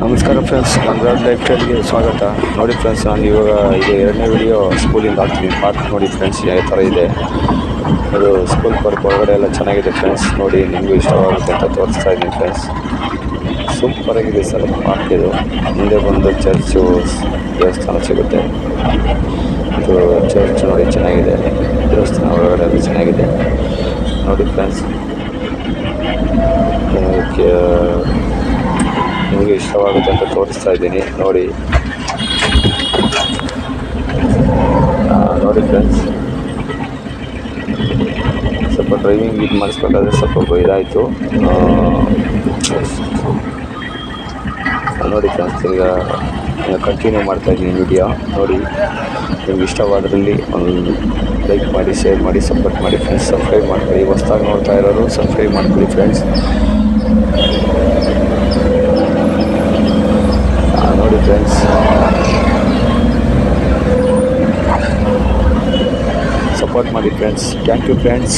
ನಮಸ್ಕಾರ friends, Gangaraj life ಸ್ಟೈಲ್ಗೆ ಸ್ವಾಗತ. ನೋಡಿ ಫ್ರೆಂಡ್ಸ್, ನಾನು ಇವಾಗ ಇದು 2ನೇ ವಿಡಿಯೋ ಸ್ಕೂಲಿಂದ ಹಾಕ್ತೀನಿ. ಪಾರ್ಕ್ ನೋಡಿ ಫ್ರೆಂಡ್ಸ್, ಯಾವ ಥರ ಇದೆ ಅದು ಸ್ಕೂಲ್ ಪಾರ್ಕ್. ಒಳಗಡೆ ಎಲ್ಲ ಚೆನ್ನಾಗಿದೆ ಫ್ರೆಂಡ್ಸ್. ನೋಡಿ, ನಿಮಗೂ ಇಷ್ಟವಾಗುತ್ತೆ ಅಂತ ತೋರಿಸ್ತಾ ಇದ್ದೀನಿ ಫ್ರೆಂಡ್ಸ್. ಸೂಪರಾಗಿದೆ ಸರ್ ಪಾರ್ಕ್ ಇದು. ಮುಂದೆ ಬಂದು ಚರ್ಚು, ದೇವಸ್ಥಾನ ಸಿಗುತ್ತೆ. ಇದು ಚರ್ಚ್ ನೋಡಿ ಚೆನ್ನಾಗಿದೆ, ದೇವಸ್ಥಾನ ಒಳಗಡೆ ಎಲ್ಲ ಚೆನ್ನಾಗಿದೆ ನೋಡಿ ಫ್ರೆಂಡ್ಸ್. ನಿಮಗೆ ಇಷ್ಟವಾಗುತ್ತೆ ಅಂತ ತೋರಿಸ್ತಾ ಇದ್ದೀನಿ ನೋಡಿ. ನೋಡಿ ಫ್ರೆಂಡ್ಸ್, ಸ್ವಲ್ಪ ಡ್ರೈವಿಂಗ್ ಇದು ಮಾಡಿಸ್ಬೇಕಾದ್ರೆ ಸ್ವಲ್ಪ ಇದಾಯಿತು ನೋಡಿ ಫ್ರೆಂಡ್ಸ್. ಈಗ ಕಂಟಿನ್ಯೂ ಮಾಡ್ತಾಯಿದ್ದೀನಿ ವಿಡಿಯೋ ನೋಡಿ. ನಿಮ್ಗೆ ಇಷ್ಟವಾದ್ರಲ್ಲಿ ಒಂದು ಲೈಕ್ ಮಾಡಿ, ಶೇರ್ ಮಾಡಿ, ಸಪೋರ್ಟ್ ಮಾಡಿ ಫ್ರೆಂಡ್ಸ್. ಸಬ್ಸ್ಕ್ರೈಬ್ ಮಾಡ್ಕೊಳ್ಳಿ. ಹೊಸ್ದಾಗಿ ನೋಡ್ತಾ ಇರೋರು ಸಬ್ಸ್ಕ್ರೈಬ್ ಮಾಡ್ಕೊಳ್ಳಿ ಫ್ರೆಂಡ್ಸ್. ನೋಡಿ ಫ್ರೆಂಡ್ಸ್, ಸಪೋರ್ಟ್ ಮಾಡಿ ಫ್ರೆಂಡ್ಸ್. Thank you friends.